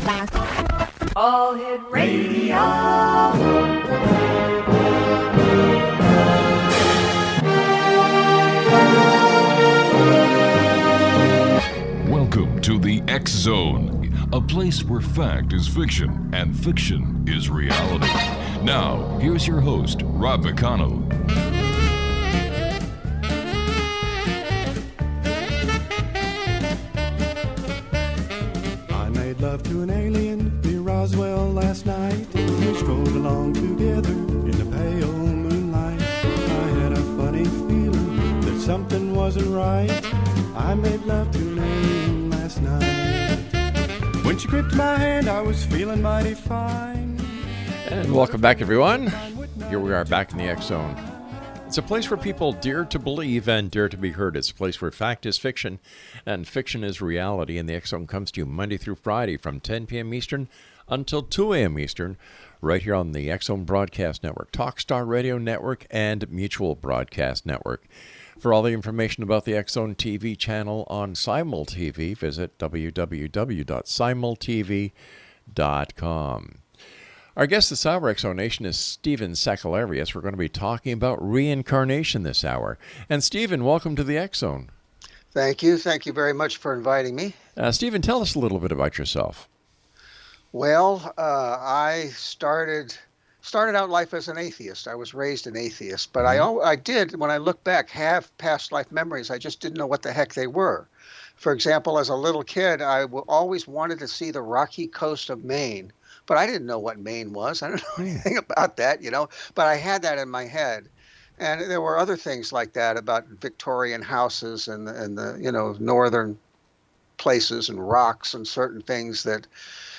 All Hit Radio. Welcome to the X Zone, a place where fact is fiction and fiction is reality. Now, here's your host, Rob McConnell. I made love to an alien near Roswell last night. We strolled along together in the pale moonlight. I had a funny feeling that something wasn't right. I made love to an alien last night. When she gripped my hand, I was feeling mighty fine. And welcome back, everyone. Here we are back in the X Zone. It's a place where people dare to believe and dare to be heard. It's a place where fact is fiction and fiction is reality. And the X Zone comes to you Monday through Friday from 10 p.m. Eastern until 2 a.m. Eastern, right here on the X Zone Broadcast Network, Talkstar Radio Network, and Mutual Broadcast Network. For all the information about the X Zone TV channel on Simul TV, visit www.simultv.com. Our guest this hour, X Zone Nation, is Stephen SAKELLARIOS. We're going to be talking about reincarnation this hour. And Stephen, welcome to the X Zone. Thank you. Thank you very much for inviting me. Stephen, tell us a little bit about yourself. Well, I started out life as an atheist. I was raised an atheist, but I did, when I look back, have past life memories. I just didn't know what the heck they were. For example, as a little kid, I always wanted to see the rocky coast of Maine, but I didn't know what Maine was. I don't know anything about that, but I had that in my head. And there were other things like that about Victorian houses and the northern places and rocks and certain things that,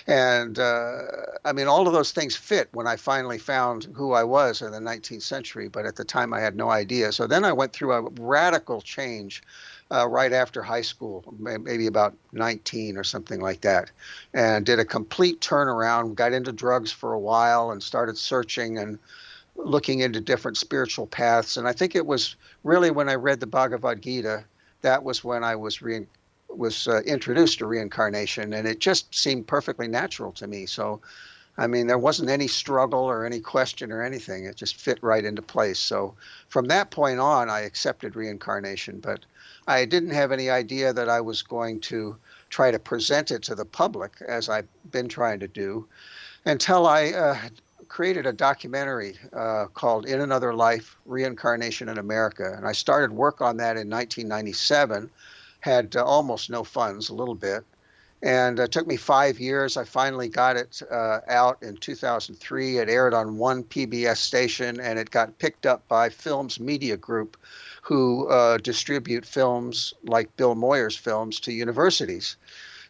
and all of those things fit when I finally found who I was in the 19th century. But at the time, I had no idea. So then I went through a radical change right after high school, maybe about 19 or something like that, and did a complete turnaround, got into drugs for a while and started searching and looking into different spiritual paths. And I think it was really when I read the Bhagavad Gita, that was when I was introduced to reincarnation, and it just seemed perfectly natural to me. So, there wasn't any struggle or any question or anything. It just fit right into place. So from that point on, I accepted reincarnation, but I didn't have any idea that I was going to try to present it to the public, as I've been trying to do, until I created a documentary called In Another Life, Reincarnation in America. And I started work on that in 1997, had almost no funds, a little bit. And it took me 5 years. I finally got it out in 2003. It aired on one PBS station, and it got picked up by Films Media Group, who distribute films like Bill Moyer's films to universities.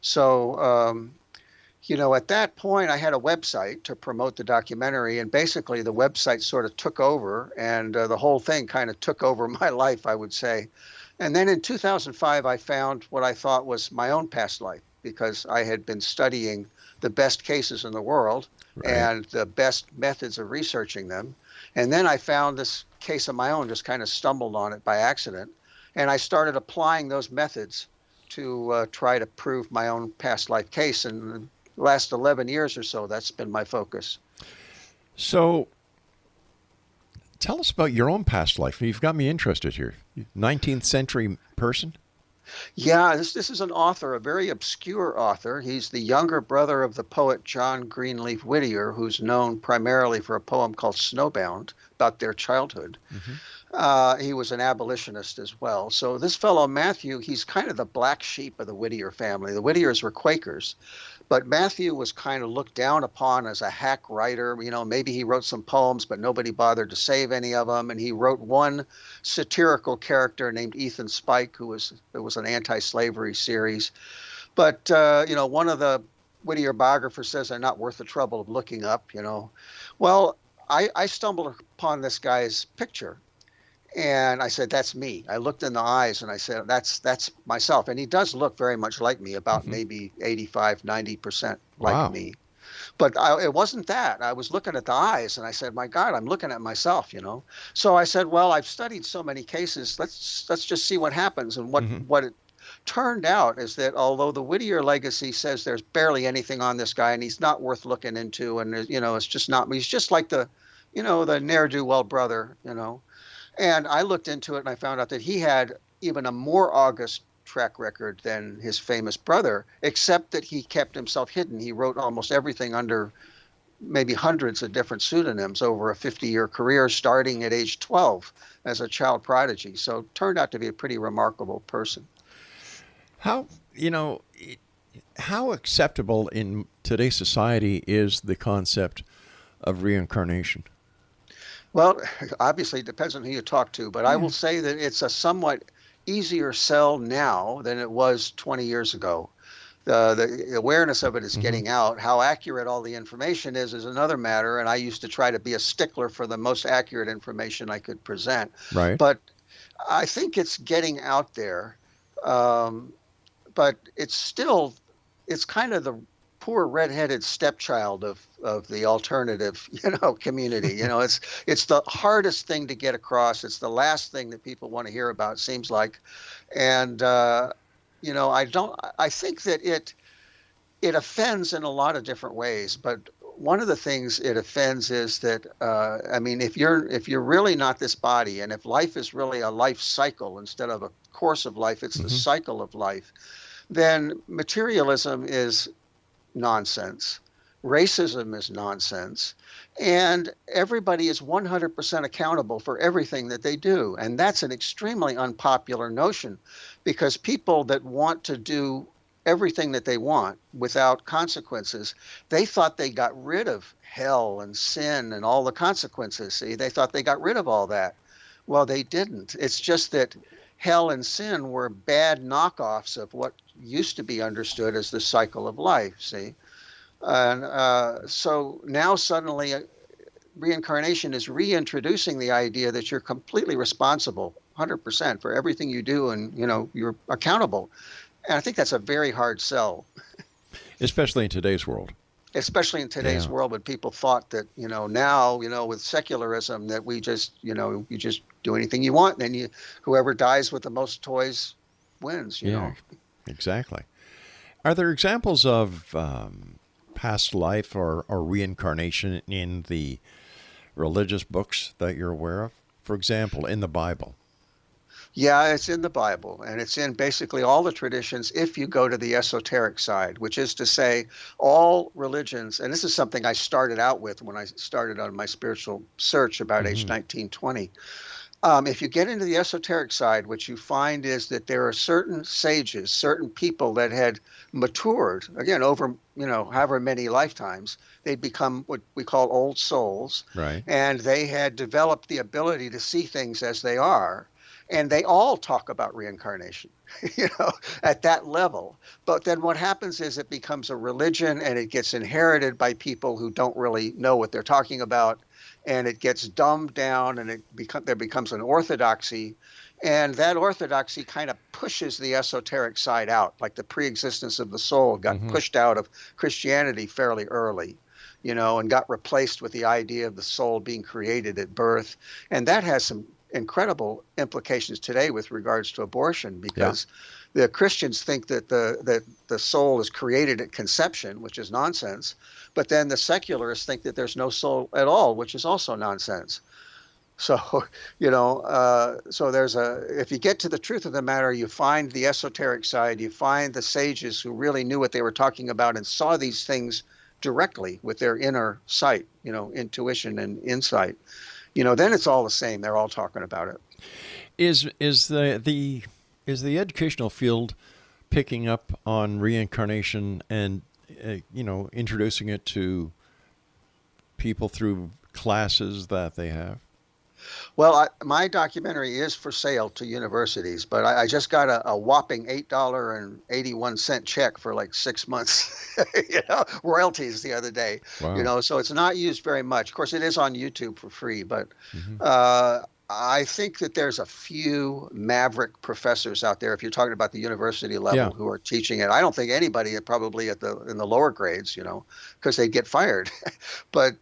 So, at that point, I had a website to promote the documentary, and basically the website sort of took over, and the whole thing kind of took over my life, I would say. And then in 2005, I found what I thought was my own past life, because I had been studying the best cases in the world and the best methods of researching them. And then I found this case of my own, just kind of stumbled on it by accident. And I started applying those methods to try to prove my own past life case. And the last 11 years or so, that's been my focus. So tell us about your own past life. You've got me interested here. 19th century person? Yeah, this is an author, a very obscure author. He's the younger brother of the poet John Greenleaf Whittier, who's known primarily for a poem called Snowbound, about their childhood. He was an abolitionist as well. So this fellow, Matthew, he's kind of the black sheep of the Whittier family. The Whittiers were Quakers, but Matthew was kind of looked down upon as a hack writer. Maybe he wrote some poems, but nobody bothered to save any of them. And he wrote one satirical character named Ethan Spike, it was an anti-slavery series. But, one of the Whittier biographers says they're not worth the trouble of looking up, Well, I stumbled upon this guy's picture. And I said, that's me. I looked in the eyes and I said, that's myself. And he does look very much like me, about maybe 85, 90% like me. But it wasn't that. I was looking at the eyes and I said, my God, I'm looking at myself, So I said, well, I've studied so many cases. Let's just see what happens and what it turned out is that although the Whittier legacy says there's barely anything on this guy and he's not worth looking into, and it's just not, he's just like the ne'er-do-well brother, And I looked into it and I found out that he had even a more august track record than his famous brother, except that he kept himself hidden. He wrote almost everything under maybe hundreds of different pseudonyms over a 50-year career, starting at age 12 as a child prodigy. So turned out to be a pretty remarkable person. How acceptable in today's society is the concept of reincarnation? Well, obviously it depends on who you talk to, but I will say that it's a somewhat easier sell now than it was 20 years ago. The awareness of it is getting out. How accurate all the information is another matter, and I used to try to be a stickler for the most accurate information I could present. Right. But I think it's getting out there, but it's kind of the poor redheaded stepchild of the alternative, community. It's the hardest thing to get across. It's the last thing that people want to hear about, it seems like. And I think that it offends in a lot of different ways, but one of the things it offends is that, if you're really not this body, and if life is really a life cycle instead of a course of life, it's the cycle of life, then materialism is nonsense. Racism is nonsense. And everybody is 100% accountable for everything that they do. And that's an extremely unpopular notion, because people that want to do everything that they want without consequences, they thought they got rid of hell and sin and all the consequences. See, they thought they got rid of all that. Well, they didn't. It's just that hell and sin were bad knockoffs of what used to be understood as the cycle of life, see? And so now suddenly reincarnation is reintroducing the idea that you're completely responsible, 100% for everything you do, and you're accountable. And I think that's a very hard sell. Especially in today's world. Especially in today's world, when people thought that, now, with secularism, that we just, you just do anything you want, and then whoever dies with the most toys wins, you know. Exactly. Are there examples of past life or reincarnation in the religious books that you're aware of? For example, in the Bible? Yeah, it's in the Bible, and it's in basically all the traditions if you go to the esoteric side, which is to say all religions, and this is something I started out with when I started on my spiritual search about age 19, 20. If you get into the esoteric side, what you find is that there are certain sages, certain people that had matured, again, over, however many lifetimes. They'd become what we call old souls. Right. And they had developed the ability to see things as they are. And they all talk about reincarnation, at that level. But then what happens is it becomes a religion, and it gets inherited by people who don't really know what they're talking about. And it gets dumbed down, and there becomes an orthodoxy. And that orthodoxy kind of pushes the esoteric side out, like the preexistence of the soul got pushed out of Christianity fairly early, and got replaced with the idea of the soul being created at birth. And that has some incredible implications today with regards to abortion, because the Christians think that the soul is created at conception, which is nonsense. But then the secularists think that there's no soul at all, which is also nonsense. So, so if you get to the truth of the matter, you find the esoteric side, you find the sages who really knew what they were talking about and saw these things directly with their inner sight, intuition and insight. Then it's all the same. They're all talking about it. Is the educational field picking up on reincarnation and introducing it to people through classes that they have? Well, my documentary is for sale to universities, but I just got a whopping $8.81 check for like 6 months, royalties the other day. Wow. So it's not used very much. Of course, it is on YouTube for free, but I think that there's a few maverick professors out there, if you're talking about the university level, who are teaching it. I don't think anybody probably in the lower grades, because they'd get fired. But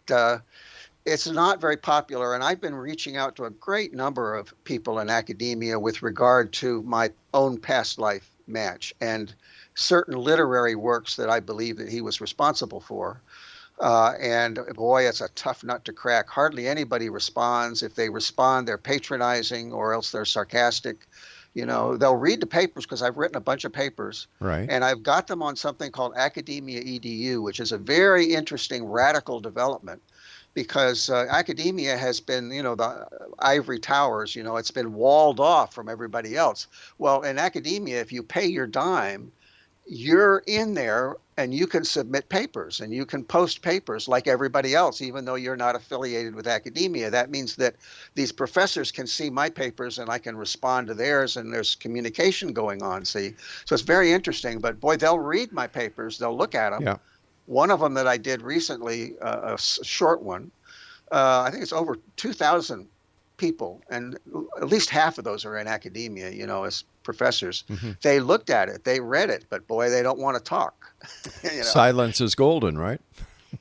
it's not very popular, and I've been reaching out to a great number of people in academia with regard to my own past life match, and certain literary works that I believe that he was responsible for. And boy, it's a tough nut to crack. Hardly anybody responds. If they respond, they're patronizing or else they're sarcastic. They'll read the papers because I've written a bunch of papers. Right. And I've got them on something called Academia EDU, which is a very interesting radical development because academia has been, the ivory towers, it's been walled off from everybody else. Well, in academia, if you pay your dime, you're in there and you can submit papers and you can post papers like everybody else, even though you're not affiliated with academia. That means that these professors can see my papers and I can respond to theirs, and there's communication going on, see? So it's very interesting, but boy, they'll read my papers, they'll look at them. Yeah. One of them that I did recently, a short one, I think it's over 2,000 people, and at least half of those are in academia, as professors. Mm-hmm. They looked at it, they read it, but boy, they don't want to talk. Silence is golden, right?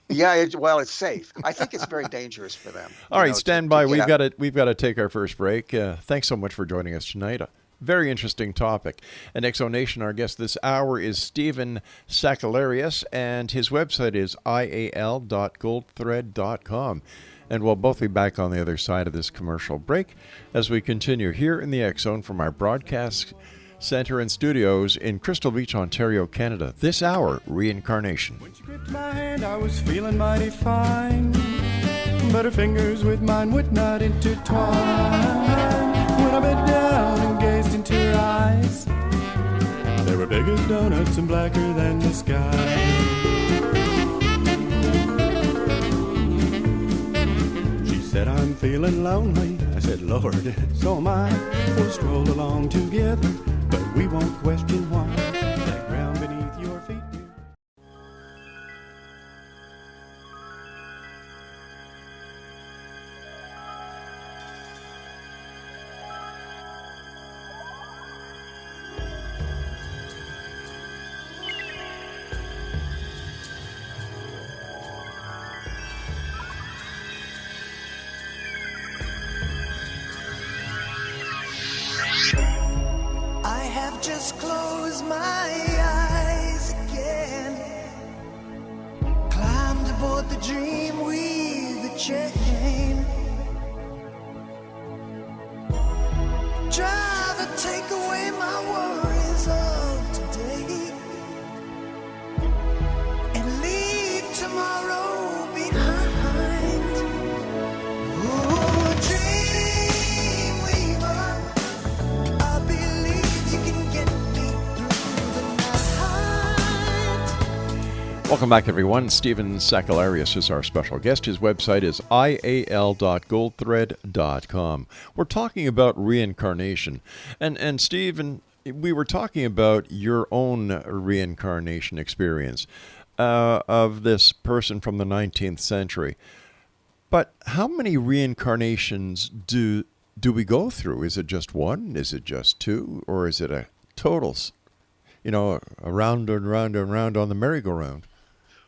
Yeah, it's safe. I think it's very dangerous for them. All right, stand by. We've got to take our first break. Thanks so much for joining us tonight. Very interesting topic. And Exonation, our guest this hour is Stephen SAKELLARIOS, and his website is ial.goldthread.com. And we'll both be back on the other side of this commercial break as we continue here in the X Zone from our broadcast center and studios in Crystal Beach, Ontario, Canada. This hour, Reincarnation. When she gripped my hand, I was feeling mighty fine, but her fingers with mine would not intertwine. When I bent down and gazed into her eyes, they were big as donuts and blacker than the sky. She said, I'm feeling lonely. I said, Lord, so am I. We'll stroll along together, but we won't question why. That ground beneath your feet. Just close my eyes again. Climbed aboard the dream with a chain. Driver, take away my worries of today and leave tomorrow behind. Oh, dream weaver, I believe you can get me through the night. Welcome back, everyone. Stephen SAKELLARIOS is our special guest. His website is ial.goldthread.com. We're talking about reincarnation. And Stephen, we were talking about your own reincarnation experience of this person from the 19th century. But how many reincarnations do we go through? Is it just one? Is it just two? Or is it a totals? Around and round and round on the merry-go-round.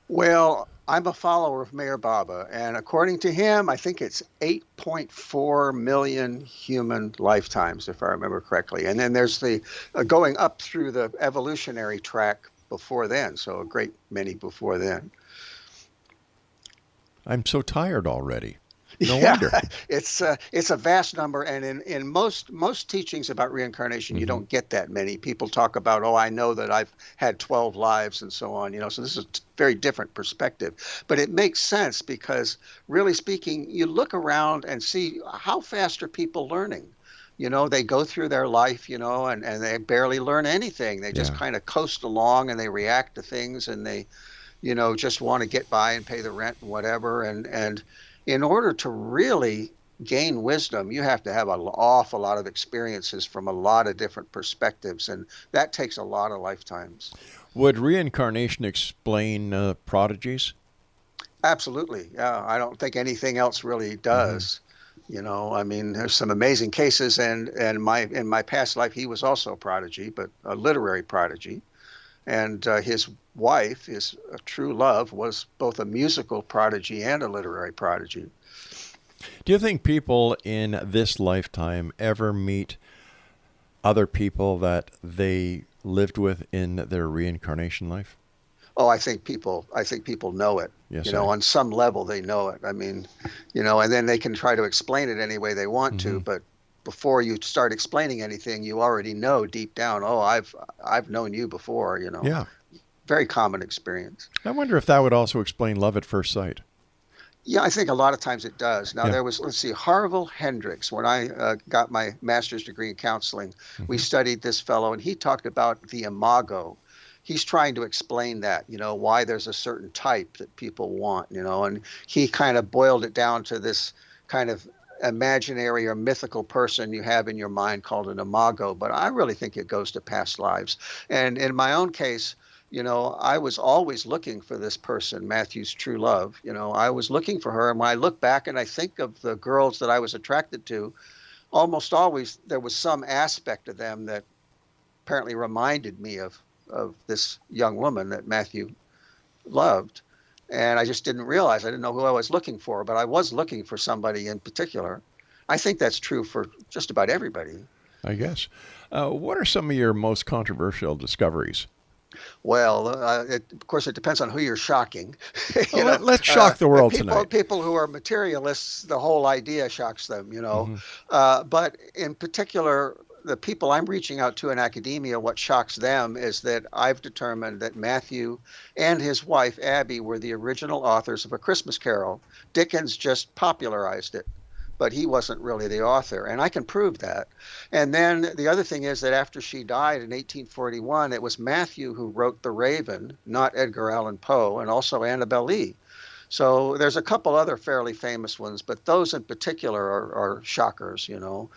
Well, I'm a follower of Mayor Baba, and according to him, I think it's 8.4 million human lifetimes, if I remember correctly. And then there's the going up through the evolutionary track before then, so a great many before then. I'm so tired already. No Yeah, wonder. it's a vast number, and in most teachings about reincarnation, you don't get that many. People talk about, oh, I know that I've had 12 lives and so on. So this is a very different perspective, but it makes sense because, really speaking, you look around and see how fast are people learning. They go through their life, and they barely learn anything. They just kind of coast along and they react to things, and they, just want to get by and pay the rent and whatever, and in order to really gain wisdom, you have to have an awful lot of experiences from a lot of different perspectives, and that takes a lot of lifetimes. Would reincarnation explain prodigies? Absolutely. Yeah, I don't think anything else really does. There's some amazing cases, and in my past life, he was also a prodigy, but a literary prodigy. And his wife, his true love, was both a musical prodigy and a literary prodigy. Do you think people in this lifetime ever meet other people that they lived with in their reincarnation life? Oh, I think people know it. Yes, You know, sir. on some level they know it. I mean, you know, and then they can try to explain it any way they want to, but before you start explaining anything, you already know deep down, oh, I've known you before, you know. Yeah. Very common experience. I wonder if that would also explain love at first sight. Yeah, I think a lot of times it does. Now, Yeah. there was, let's see, Harville Hendricks, when I got my master's degree in counseling, we studied this fellow, and he talked about the imago. He's trying to explain that, you know, why there's a certain type that people want, you know, and he kind of boiled it down to this kind of imaginary or mythical person you have in your mind called an imago. But I really think it goes to past lives. And in my own case, you know, I was always looking for this person, Matthew's true love. You know, I was looking for her. And when I look back and I think of the girls that I was attracted to, almost always there was some aspect of them that apparently reminded me of this young woman that Matthew loved. And I just didn't realize, I didn't know who I was looking for, but I was looking for somebody in particular. I think that's true for just about everybody. I guess. What are some of your most controversial discoveries? Well, of course, it depends on who you're shocking. Well, let's shock the world tonight. People who are materialists, the whole idea shocks them, you know. But in particular, the people I'm reaching out to in academia, what shocks them is that I've determined that Matthew and his wife, Abby, were the original authors of A Christmas Carol. Dickens just popularized it, but he wasn't really the author, and I can prove that. And then the other thing is that after she died in 1841, it was Matthew who wrote The Raven, not Edgar Allan Poe, and also Annabel Lee. So there's a couple other fairly famous ones, but those in particular are shockers, you know.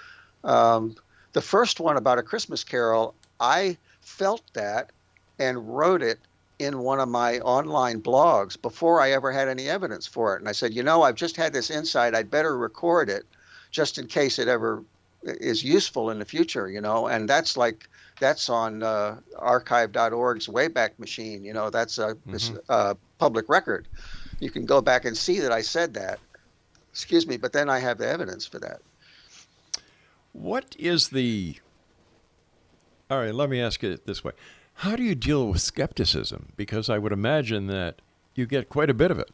The first one about A Christmas Carol, I felt that and wrote it in one of my online blogs before I ever had any evidence for it. And I said, you know, I've just had this insight. I'd better record it just in case it ever is useful in the future, you know. And that's on archive.org's Wayback Machine. You know, that's a public record. You can go back and see that I said that. Excuse me, but then I have the evidence for that. What is all right, let me ask it this way. How do you deal with skepticism? Because I would imagine that you get quite a bit of it.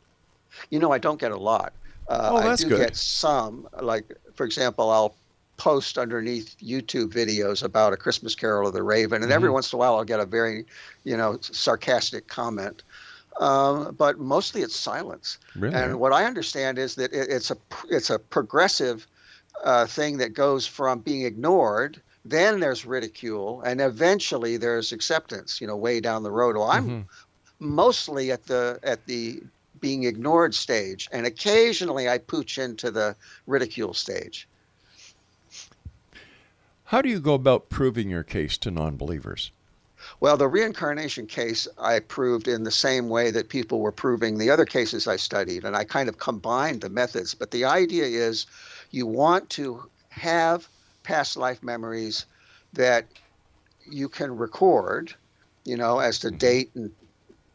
You know, I don't get a lot. That's I do good. get some. Like, for example, I'll post underneath YouTube videos about A Christmas Carol or The Raven, and every once in a while I'll get a very, you know, sarcastic comment. But mostly it's silence. Really? And what I understand is that it's a progressive thing that goes from being ignored, then there's ridicule, and eventually there's acceptance, you know, way down the road. Well, I'm mostly at the being ignored stage, and occasionally I pooch into the ridicule stage. How do you go about proving your case to non-believers? Well, the reincarnation case I proved in the same way that people were proving the other cases I studied, and I kind of combined the methods. But the idea is you want to have past life memories that you can record, you know, as to date and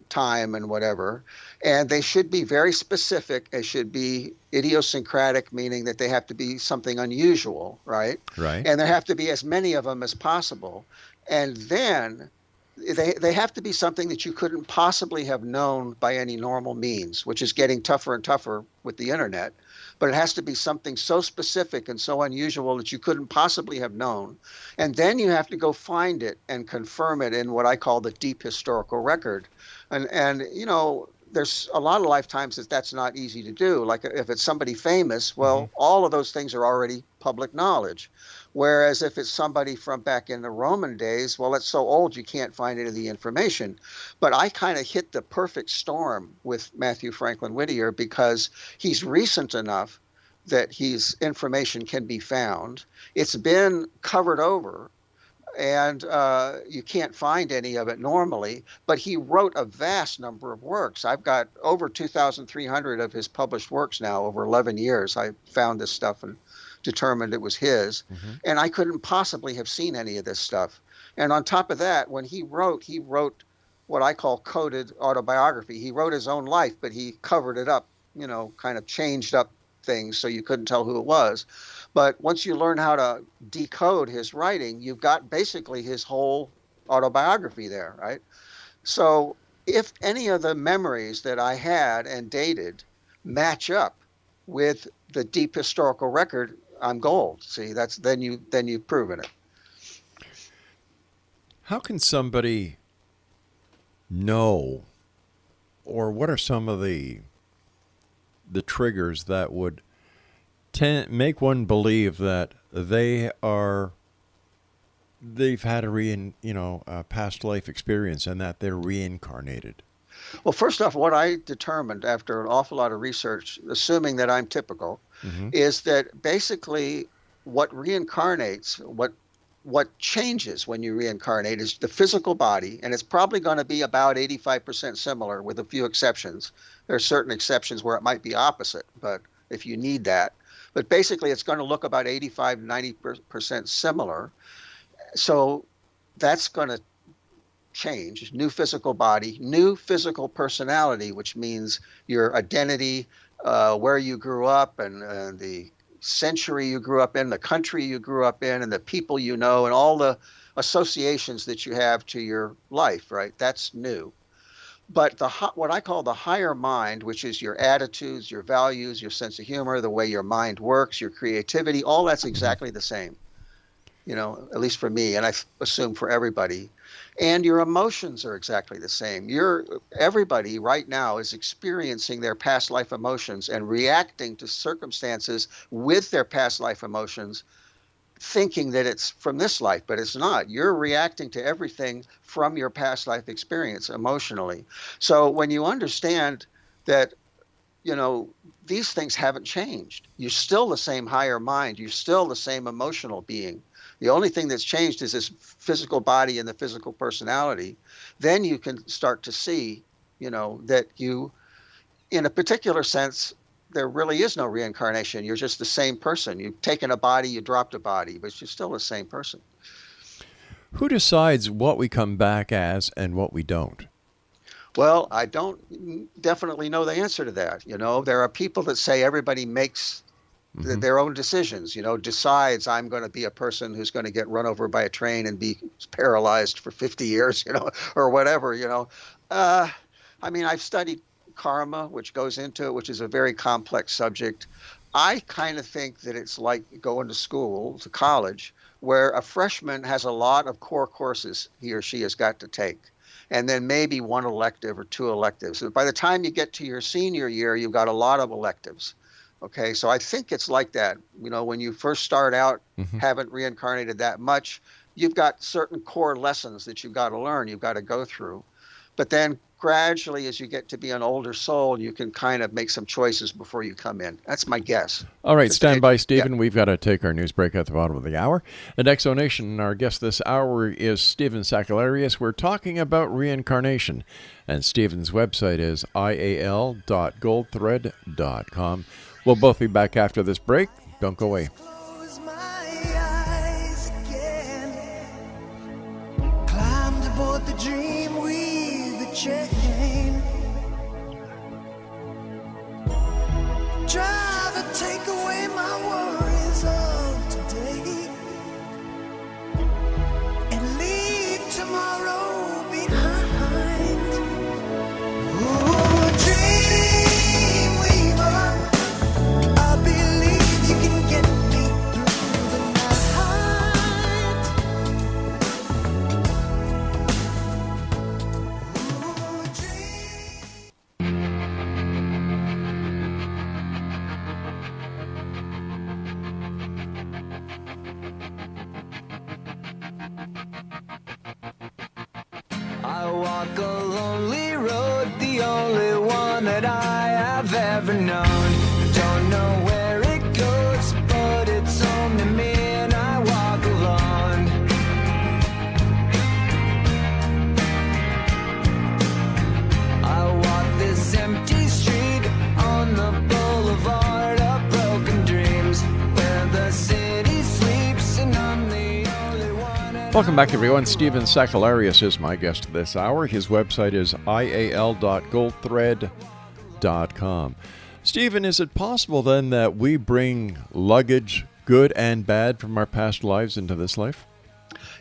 time and whatever. And they should be very specific. They should be idiosyncratic, meaning that they have to be something unusual, right? Right. And there have to be as many of them as possible. And then they have to be something that you couldn't possibly have known by any normal means, which is getting tougher and tougher with the internet. But it has to be something so specific and so unusual that you couldn't possibly have known. And then you have to go find it and confirm it in what I call the deep historical record. And you know, there's a lot of lifetimes that's not easy to do. Like if it's somebody famous, well, all of those things are already public knowledge. Whereas if it's somebody from back in the Roman days, well, it's so old you can't find any of the information. But I kind of hit the perfect storm with Matthew Franklin Whittier because he's recent enough that his information can be found. It's been covered over, and you can't find any of it normally, but he wrote a vast number of works. I've got over 2,300 of his published works now over 11 years. I found this stuff and determined it was his, and I couldn't possibly have seen any of this stuff. And on top of that, when he wrote what I call coded autobiography. He wrote his own life, but he covered it up, you know, kind of changed up things so you couldn't tell who it was. But once you learn how to decode his writing, you've got basically his whole autobiography there, right? So if any of the memories that I had and dated match up with the deep historical record, I'm gold. See, then you've proven it. How can somebody know, or what are some of the triggers that would make one believe that they've had a past life experience and that they're reincarnated? Well, first off, what I determined after an awful lot of research, assuming that I'm typical, is that basically what reincarnates, what changes when you reincarnate is the physical body, and it's probably going to be about 85% similar with a few exceptions. There are certain exceptions where it might be opposite, but if you need that. But basically, it's going to look about 85, 90% similar. So that's going to change. New physical body, new physical personality, which means your identity, where you grew up, and the century you grew up in, the country you grew up in, and the people you know, and all the associations that you have to your life, right? That's new. But what I call the higher mind, which is your attitudes, your values, your sense of humor, the way your mind works, your creativity, all that's exactly the same, at least for me, and I assume for everybody. And your emotions are exactly the same. Everybody right now is experiencing their past life emotions and reacting to circumstances with their past life emotions, thinking that it's from this life, but it's not. You're reacting to everything from your past life experience emotionally. So when you understand that, these things haven't changed, you're still the same higher mind, you're still the same emotional being. The only thing that's changed is this physical body and the physical personality. Then you can start to see, that you, in a particular sense, there really is no reincarnation. You're just the same person. You've taken a body, you dropped a body, but you're still the same person. Who decides what we come back as and what we don't? Well, I don't definitely know the answer to that. There are people that say everybody makes their own decisions, decides I'm going to be a person who's going to get run over by a train and be paralyzed for 50 years, or whatever, I've studied karma, which goes into it, which is a very complex subject. I kind of think that it's like going to school, to college, where a freshman has a lot of core courses he or she has got to take, and then maybe one elective or two electives. By the time you get to your senior year, you've got a lot of electives. Okay, so I think it's like that. When you first start out, haven't reincarnated that much, you've got certain core lessons that you've got to learn, you've got to go through. But then gradually, as you get to be an older soul, you can kind of make some choices before you come in. That's my guess. All right, stand by, Stephen. Yeah. We've got to take our news break at the bottom of the hour. At Exonation, our guest this hour is Stephen SAKELLARIOS. We're talking about reincarnation, and Stephen's website is ial.goldthread.com. We'll both be back after this break. Don't go away. Close my eyes again. Climbed aboard the dream with a chain. Driver, take away my worries of today and leave tomorrow behind. Ooh, dream weaver, I believe you can get me through the night. Ooh, dream. I walk a lonely road, the only one that I have ever known. Don't know where it goes, but it's home to me, and I walk alone. I walk this empty street on the boulevard of broken dreams, where the city sleeps and I'm the only one. Welcome back, everyone. Stephen SAKELLARIOS is my guest this hour. His website is ial.goldthread.com. Stephen, is it possible then that we bring luggage, good and bad, from our past lives into this life?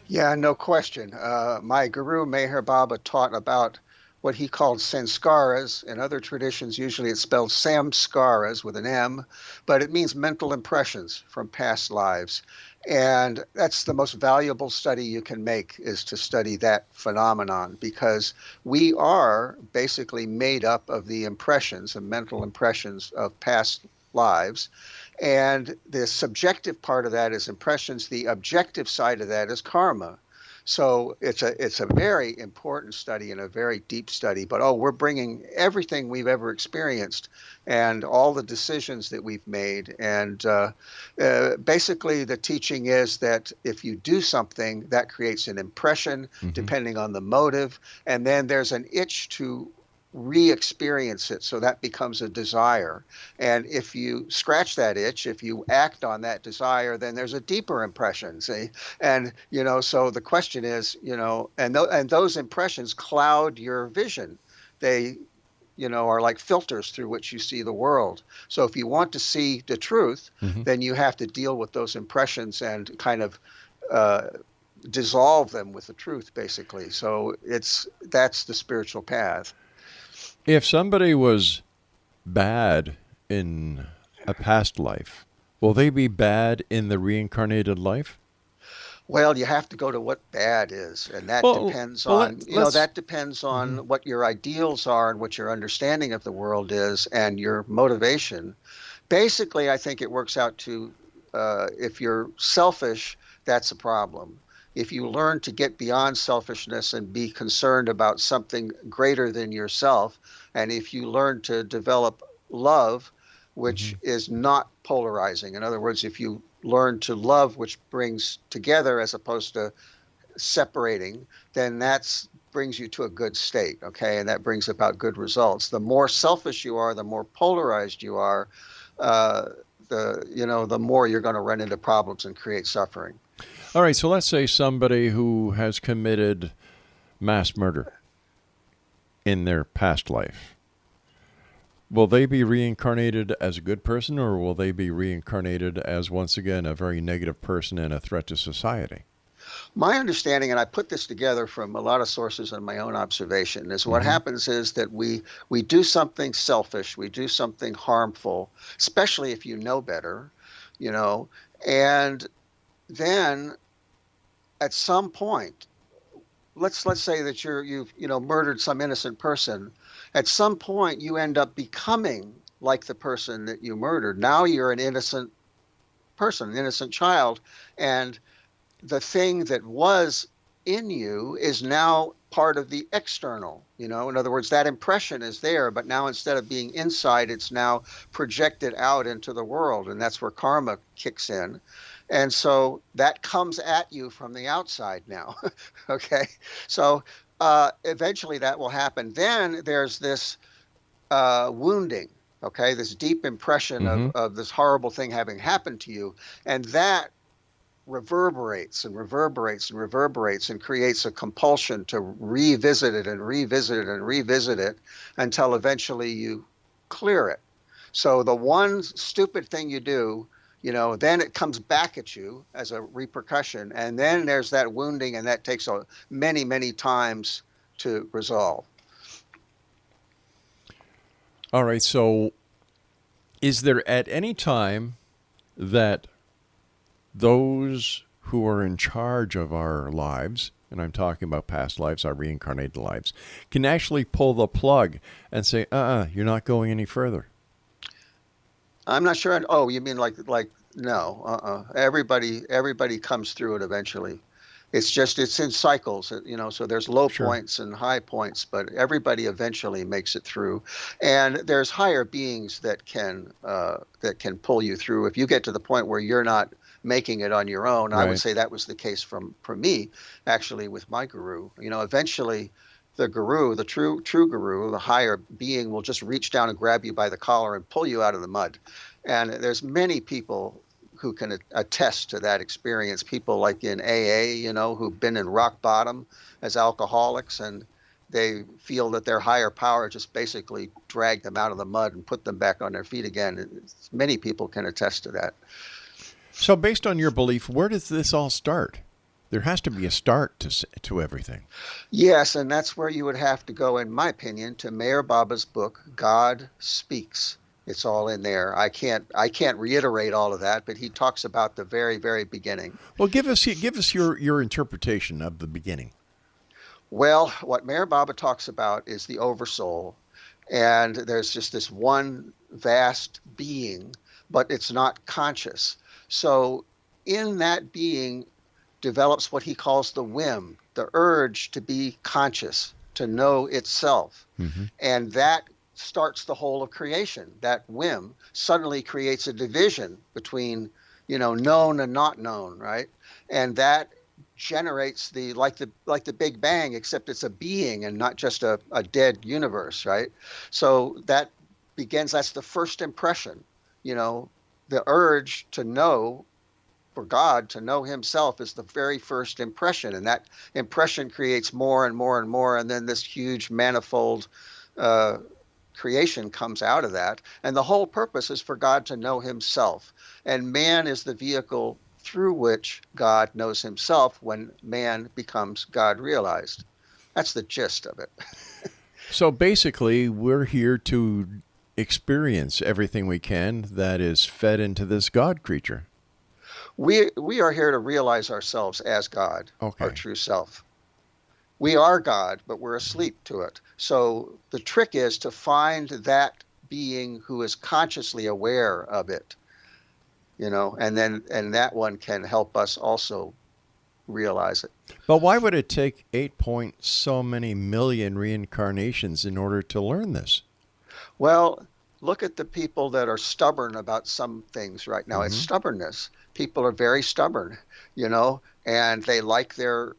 Yeah, no question. My guru Meher Baba taught about what he called sanskaras. In other traditions, usually it's spelled samskaras with an M, but it means mental impressions from past lives. And that's the most valuable study you can make, is to study that phenomenon, because we are basically made up of the impressions and mental impressions of past lives. And the subjective part of that is impressions. The objective side of that is karma. So it's a very important study and a very deep study. But we're bringing everything we've ever experienced and all the decisions that we've made. And basically, the teaching is that if you do something, that creates an impression, depending on the motive, and then there's an itch to re-experience it, so that becomes a desire. And if you scratch that itch, if you act on that desire, then there's a deeper impression, see. And so the question is, and those impressions cloud your vision. They are like filters through which you see the world. So if you want to see the truth, then you have to deal with those impressions and kind of dissolve them with the truth, basically. So that's the spiritual path. If somebody was bad in a past life, will they be bad in the reincarnated life? Well, you have to go to what bad is, and that depends on what your ideals are and what your understanding of the world is and your motivation. Basically, I think it works out to if you're selfish, that's a problem. If you learn to get beyond selfishness and be concerned about something greater than yourself, and if you learn to develop love, which is not polarizing. In other words, if you learn to love, which brings together as opposed to separating, then that brings you to a good state, okay? And that brings about good results. The more selfish you are, the more polarized you are, the more you're going to run into problems and create suffering. All right, so let's say somebody who has committed mass murder in their past life. Will they be reincarnated as a good person, or will they be reincarnated as, once again, a very negative person and a threat to society? My understanding, and I put this together from a lot of sources and my own observation, is what happens is that we do something selfish, we do something harmful, especially if you know better, and then at some point, let's say that you've murdered some innocent person. At some point, you end up becoming like the person that you murdered. Now you're an innocent person, an innocent child, and the thing that was in you is now part of the external. In other words, that impression is there, but now instead of being inside, it's now projected out into the world, and that's where karma kicks in. And so that comes at you from the outside now. Okay. So eventually that will happen. Then there's this wounding. Okay. This deep impression of this horrible thing having happened to you. And that reverberates and reverberates and reverberates and creates a compulsion to revisit it and revisit it and revisit it until eventually you clear it. So the one stupid thing you do, then it comes back at you as a repercussion. And then there's that wounding, and that takes many, many times to resolve. All right. So is there at any time that those who are in charge of our lives, and I'm talking about past lives, our reincarnated lives, can actually pull the plug and say, you're not going any further? I'm not sure. Oh, you mean like no, Everybody comes through it eventually. It's in cycles, so there's low points and high points, but everybody eventually makes it through. And there's higher beings that can pull you through. If you get to the point where you're not making it on your own, I would say that was the case for me, actually, with my guru. Eventually the guru, the true guru, the higher being, will just reach down and grab you by the collar and pull you out of the mud. And there's many people who can attest to that experience. People like in AA, who've been in rock bottom as alcoholics, and they feel that their higher power just basically dragged them out of the mud and put them back on their feet again. Many people can attest to that. So based on your belief, where does this all start? There has to be a start to everything. Yes, and that's where you would have to go, in my opinion, to Mayor Baba's book, God Speaks. It's all in there. I can't reiterate all of that, but he talks about the very, very beginning. Well, give us your interpretation of the beginning. Well, what Mayor Baba talks about is the oversoul, and there's just this one vast being, but it's not conscious. So in that being develops what he calls the whim, the urge to be conscious, to know itself. And that starts the whole of creation. That whim suddenly creates a division between, known and not known, right? And that generates like the Big Bang, except it's a being and not just a dead universe, right? So that's the first impression, the urge to know, for God to know himself is the very first impression. And that impression creates more and more and more. And then this huge manifold creation comes out of that. And the whole purpose is for God to know himself. And man is the vehicle through which God knows himself when man becomes God realized. That's the gist of it. So basically, we're here to experience everything we can that is fed into this God creature. We are here to realize ourselves as God, Okay. our true self. We are God, but we're asleep to it. So the trick is to find that being who is consciously aware of it, and that one can help us also realize it. But why would it take 8 so many million reincarnations in order to learn this? Well, look at the people that are stubborn about some things right now. It's stubbornness. People are very stubborn, and they like their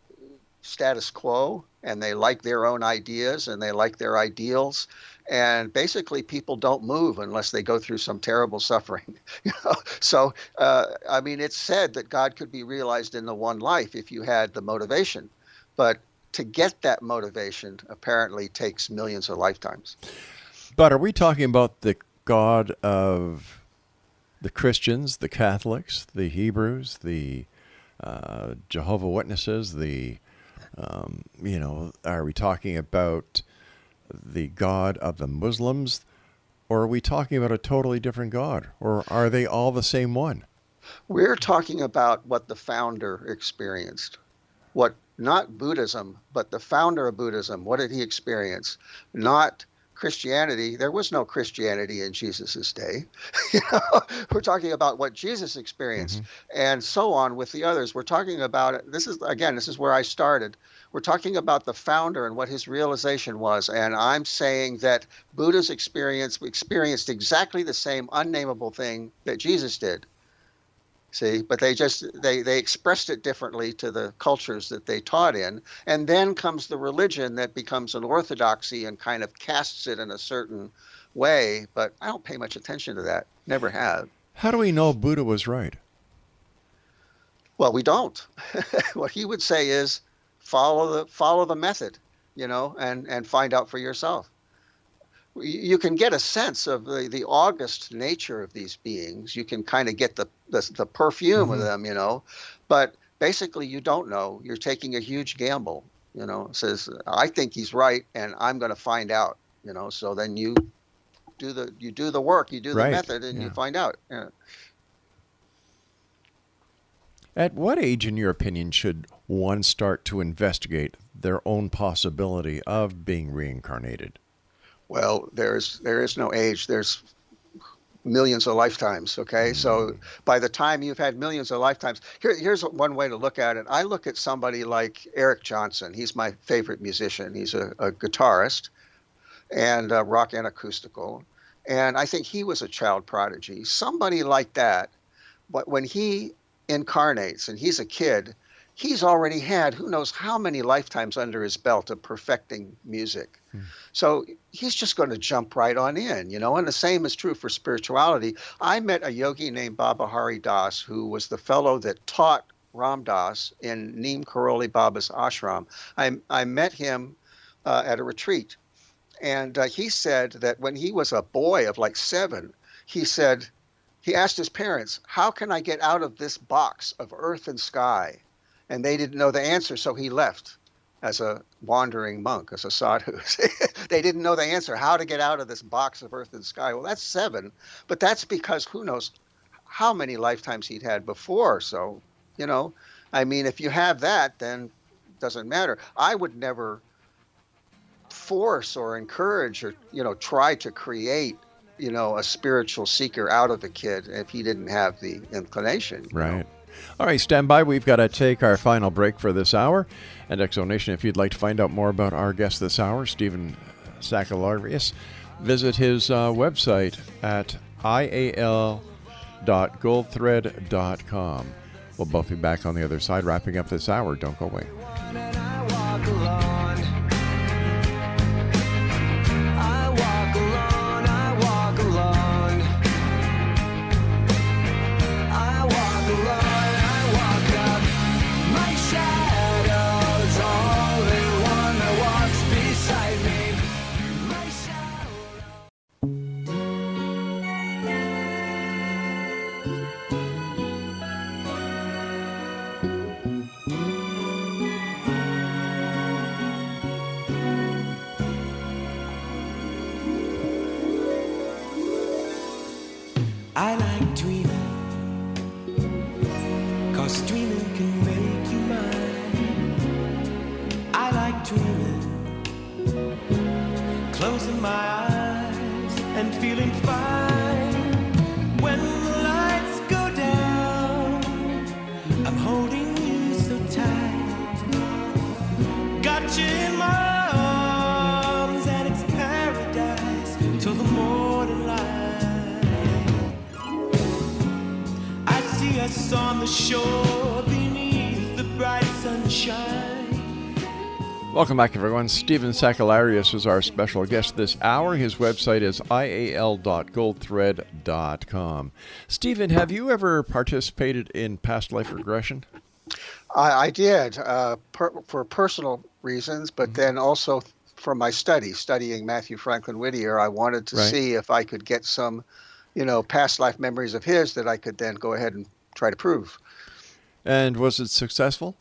status quo, and they like their own ideas, and they like their ideals. And basically, people don't move unless they go through some terrible suffering. So, it's said that God could be realized in the one life if you had the motivation. But to get that motivation apparently takes millions of lifetimes. But are we talking about the God of the Christians, the Catholics, the Hebrews, the Jehovah's Witnesses, are we talking about the God of the Muslims, or are we talking about a totally different God, or are they all the same one? We're talking about what the founder experienced. Not Buddhism, but the founder of Buddhism. What did he experience? Not Christianity. There was no Christianity in Jesus's day. We're talking about what Jesus experienced, and so on with the others. We're talking about it. This is where I started. We're talking about the founder and what his realization was. And I'm saying that Buddha's experienced exactly the same unnameable thing that Jesus did. See, but they expressed it differently to the cultures that they taught in. And then comes the religion that becomes an orthodoxy and kind of casts it in a certain way. But I don't pay much attention to that. Never have. How do we know Buddha was right? Well, we don't. What he would say is follow the method, and find out for yourself. You can get a sense of the august nature of these beings. You can kind of get the perfume of them, but basically you don't know. You're taking a huge gamble, It says, I think he's right and I'm going to find out, so then you do the work, you do the method, and you find out. Yeah. At what age, in your opinion, should one start to investigate their own possibility of being reincarnated? Well, there is no age. There's millions of lifetimes. Okay, so by the time you've had millions of lifetimes, here's one way to look at it. I look at somebody like Eric Johnson. He's my favorite musician. He's a guitarist and rock and acoustical, and I think he was a child prodigy. Somebody like that, but when he incarnates and he's a kid, he's already had who knows how many lifetimes under his belt of perfecting music. So he's just going to jump right on in, and the same is true for spirituality. I met a yogi named Baba Hari Das, who was the fellow that taught Ram Dass in Neem Karoli Baba's ashram. I met him at a retreat, and he said that when he was a boy of like 7, he asked his parents, how can I get out of this box of earth and sky? and they didn't know the answer, so he left as a wandering monk, as a sadhu. They didn't know the answer, how to get out of this box of earth and sky. Well, that's 7, but that's because who knows how many lifetimes he'd had before. So, I mean, if you have that, then it doesn't matter. I would never force or encourage or, try to create, a spiritual seeker out of a kid if he didn't have the inclination. Right. All right, stand by. We've got to take our final break for this hour. And Exonation, if you'd like to find out more about our guest this hour, Stephen SAKELLARIOS, visit his website at ial.goldthread.com. We'll both be back on the other side, wrapping up this hour. Don't go away. I like dreaming, 'cause dreaming can make you mine. I like dreaming, closing my eyes and feeling fine. When the lights go down, I'm holding you so tight. Got you in my arms and it's paradise till the morning light. See us on the shore beneath the bright sunshine. Welcome back, everyone. Stephen SAKELLARIOS is our special guest this hour. His website is ial.goldthread.com. Stephen, have you ever participated in past life regression? I did for personal reasons, but then also for my studying Matthew Franklin Whittier. I wanted to see if I could get some past life memories of his that I could then go ahead and try to prove. And was it successful?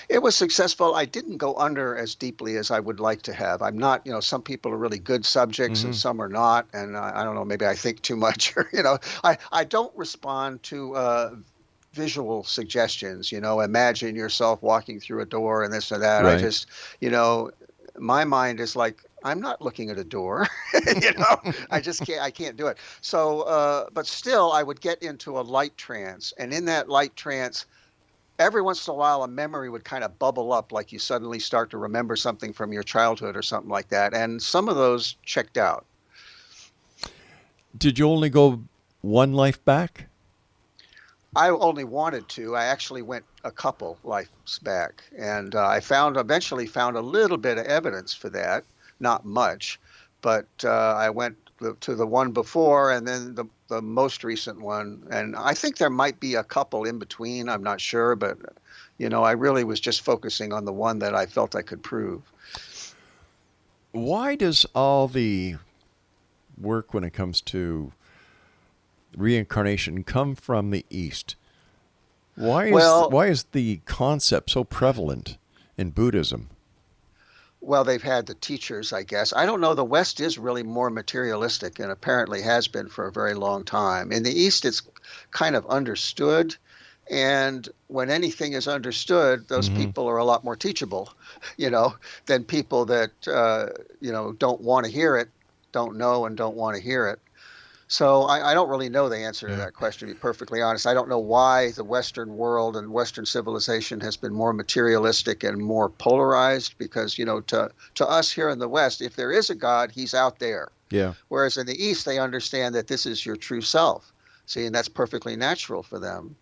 It was successful. I didn't go under as deeply as I would like to have. I'm not, some people are really good subjects and some are not. And I don't know, maybe I think too much or, I don't respond to visual suggestions, imagine yourself walking through a door and this or that. Right. I just, my mind is like, I'm not looking at a door, I can't do it. So, but still I would get into a light trance, and in that light trance, every once in a while, a memory would kind of bubble up, like you suddenly start to remember something from your childhood or something like that. And some of those checked out. Did you only go one life back? I only wanted to. I actually went a couple lives back, and I eventually found a little bit of evidence for that. Not much, but I went to the one before and then the most recent one. And I think there might be a couple in between. I'm not sure, but, I really was just focusing on the one that I felt I could prove. Why does all the work when it comes to reincarnation come from the East? Why is the concept so prevalent in Buddhism? Well, they've had the teachers, I guess. I don't know. The West is really more materialistic and apparently has been for a very long time. In the East, it's kind of understood. And when anything is understood, those people are a lot more teachable, than people that, don't want to hear it, don't know and don't want to hear it. So I don't really know the answer to that question, to be perfectly honest. I don't know why the Western world and Western civilization has been more materialistic and more polarized, because, to us here in the West, if there is a God, he's out there. Yeah. Whereas in the East, they understand that this is your true self. See, and that's perfectly natural for them.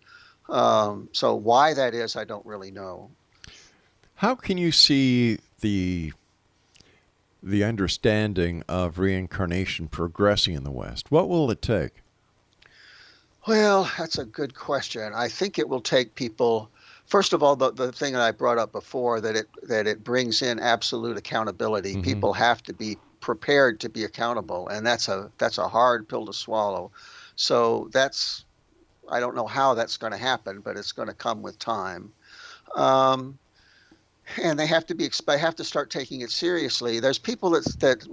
So why that is, I don't really know. How can you see the understanding of reincarnation progressing in the West? What will it take? Well, that's a good question. I think it will take people, first of all, the thing that I brought up before, that it brings in absolute accountability. People have to be prepared to be accountable, and that's a hard pill to swallow. So I don't know how that's going to happen, but it's going to come with time. And they have to start taking it seriously. There's people that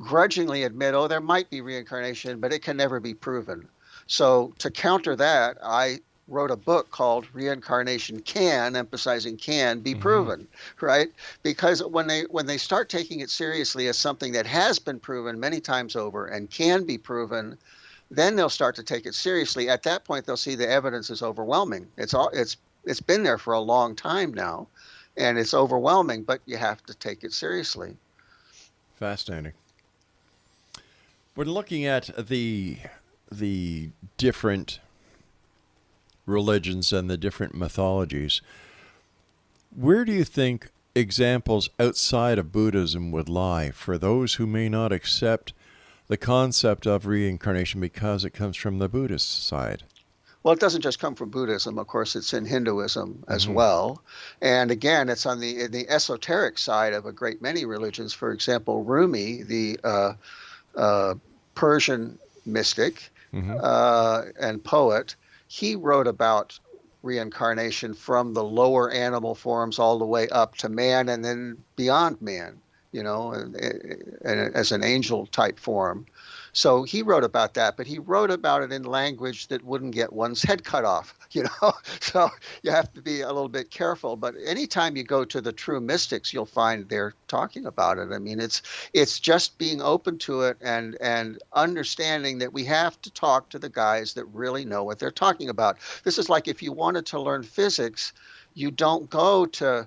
grudgingly admit, oh, there might be reincarnation, but it can never be proven. So to counter that, I wrote a book called Reincarnation Can, emphasizing can be proven, right? Because when they start taking it seriously as something that has been proven many times over and can be proven, then they'll start to take it seriously. At that point, they'll see the evidence is overwhelming. It's been there for a long time now, and it's overwhelming, but you have to take it seriously. Fascinating. We're looking at the different religions and the different mythologies. Where do you think examples outside of Buddhism would lie for those who may not accept the concept of reincarnation because it comes from the Buddhist side? Well, it doesn't just come from Buddhism. Of course, it's in Hinduism as well. And again, it's on the esoteric side of a great many religions. For example, Rumi, the Persian mystic and poet, he wrote about reincarnation from the lower animal forms all the way up to man and then beyond man, and as an angel type form. So he wrote about that, but he wrote about it in language that wouldn't get one's head cut off, So you have to be a little bit careful. But anytime you go to the true mystics, you'll find they're talking about it. I mean, it's just being open to it and understanding that we have to talk to the guys that really know what they're talking about. This is like if you wanted to learn physics, you don't go to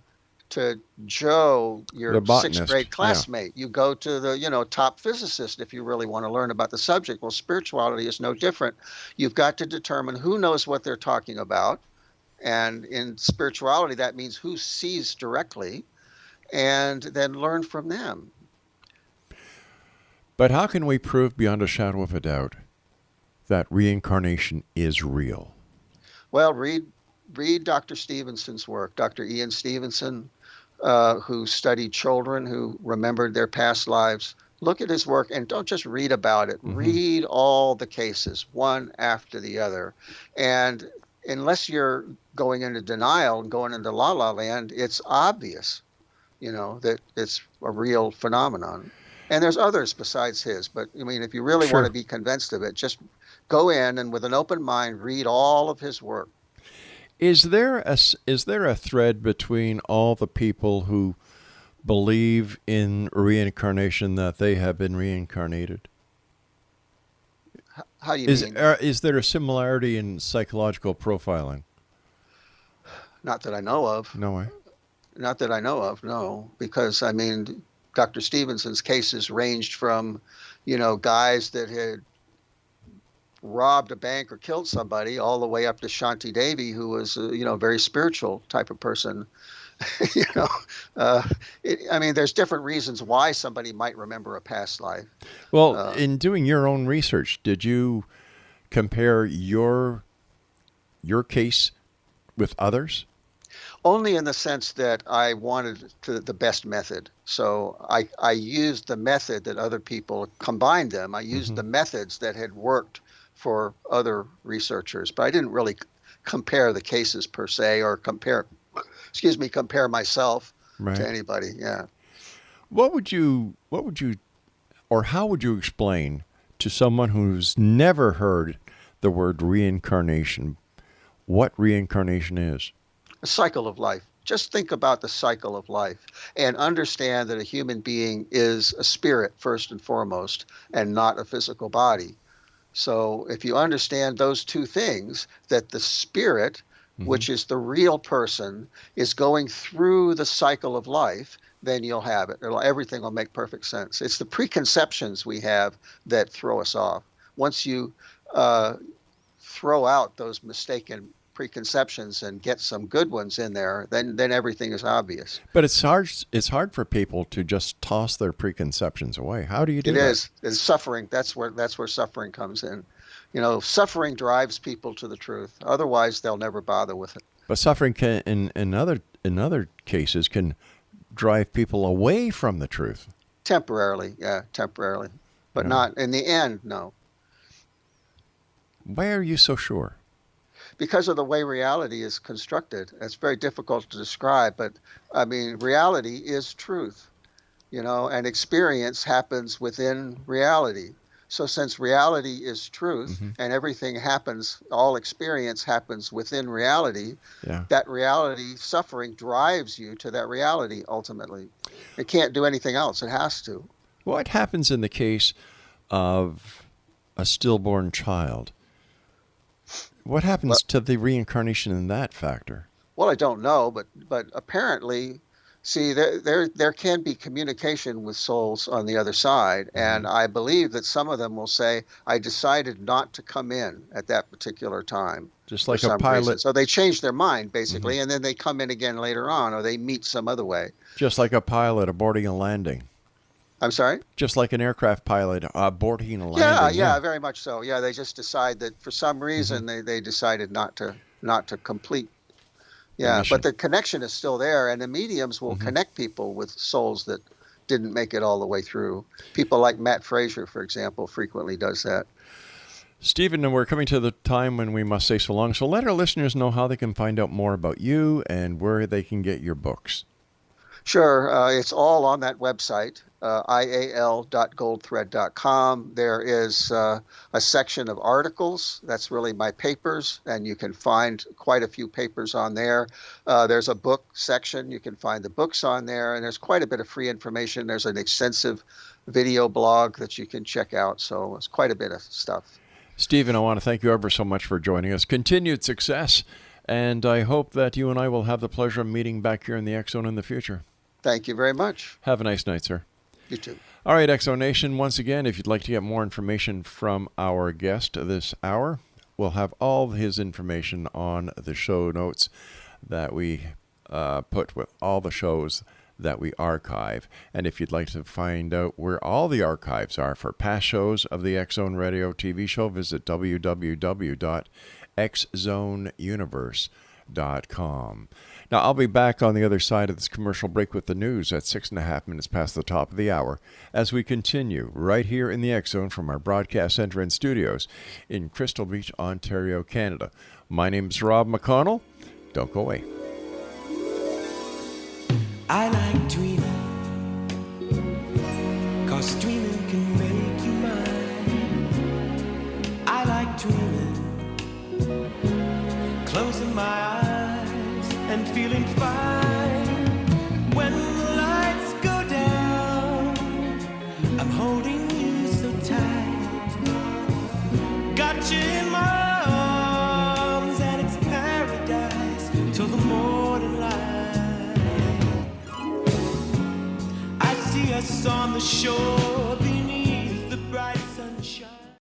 Joe, your sixth grade classmate. You go to the, top physicist if you really want to learn about the subject. Well, spirituality is no different. You've got to determine who knows what they're talking about. And in spirituality, that means who sees directly, and then learn from them. But how can we prove beyond a shadow of a doubt that reincarnation is real? Well, read Dr. Stevenson's work. Dr. Ian Stevenson, who studied children who remembered their past lives. Look at his work and don't just read about it. Read all the cases, one after the other. And unless you're going into denial and going into la-la land, it's obvious, that it's a real phenomenon. And there's others besides his. But, I mean, if you really want to be convinced of it, just go in and with an open mind, read all of his work. Is there a thread between all the people who believe in reincarnation that they have been reincarnated? How do you mean? Is there a similarity in psychological profiling? Not that I know of. No way. Not that I know of, no. Because, I mean, Dr. Stevenson's cases ranged from, guys that had robbed a bank or killed somebody, all the way up to Shanti Devi, who was a very spiritual type of person. There's different reasons why somebody might remember a past life. Well, in doing your own research, did you compare your case with others? Only in the sense that I wanted the best method. So I used the method that other people combined them. I used the methods that had worked for other researchers, but I didn't really compare the cases per se or compare myself to anybody. Yeah. What would you or how would you explain to someone who's never heard the word reincarnation what reincarnation is? A cycle of life. Just think about the cycle of life and understand that a human being is a spirit first and foremost and not a physical body. So if you understand those two things, that the spirit, which is the real person, is going through the cycle of life, then you'll have it. Everything will make perfect sense. It's the preconceptions we have that throw us off. Once you throw out those mistaken preconceptions and get some good ones in there, then everything is obvious. But it's hard for people to just toss their preconceptions away. How do you do that? It is. It's suffering. That's where suffering comes in. Suffering drives people to the truth. Otherwise, they'll never bother with it. But suffering can, in other cases, can drive people away from the truth. Temporarily, but not in the end. No. Why are you so sure? because of the way reality is constructed. It's very difficult to describe, but I mean, reality is truth, and experience happens within reality. So since reality is truth and everything happens, all experience happens within reality, that reality suffering drives you to that reality ultimately. It can't do anything else. It has to. What happens in the case of a stillborn child? What happens to the reincarnation in that factor? Well, I don't know, but apparently, see, there can be communication with souls on the other side, and I believe that some of them will say, "I decided not to come in at that particular time." Just like a pilot. Reason. So they change their mind, basically, and then they come in again later on, or they meet some other way. Just like a pilot aborting a landing. I'm sorry? Just like an aircraft pilot aborting a landing. Yeah, very much so. Yeah, they just decide that for some reason they decided not to complete. Yeah, but the connection is still there, and the mediums will connect people with souls that didn't make it all the way through. People like Matt Frazier, for example, frequently does that. Stephen, we're coming to the time when we must say so long, so let our listeners know how they can find out more about you and where they can get your books. Sure. It's all on that website, ial.goldthread.com. There is a section of articles. That's really my papers, and you can find quite a few papers on there. There's a book section. You can find the books on there, and there's quite a bit of free information. There's an extensive video blog that you can check out, so it's quite a bit of stuff. Stephen, I want to thank you ever so much for joining us. Continued success, and I hope that you and I will have the pleasure of meeting back here in the X Zone in the future. Thank you very much. Have a nice night, sir. You too. All right, X Zone Nation, once again, if you'd like to get more information from our guest this hour, we'll have all his information on the show notes that we put with all the shows that we archive. And if you'd like to find out where all the archives are for past shows of the X Zone Radio TV show, visit www.xzoneuniverse.com. Now, I'll be back on the other side of this commercial break with the news at 6.5 minutes past the top of the hour as we continue right here in the X Zone from our broadcast center and studios in Crystal Beach, Ontario, Canada. My name is Rob McConnell. Don't go away. I like dreaming, 'cause dreaming can make you mine. I like dreaming, closing my eyes and feeling fine. When the lights go down, I'm holding you so tight. Got you in my arms and it's paradise till the morning light. I see us on the shore.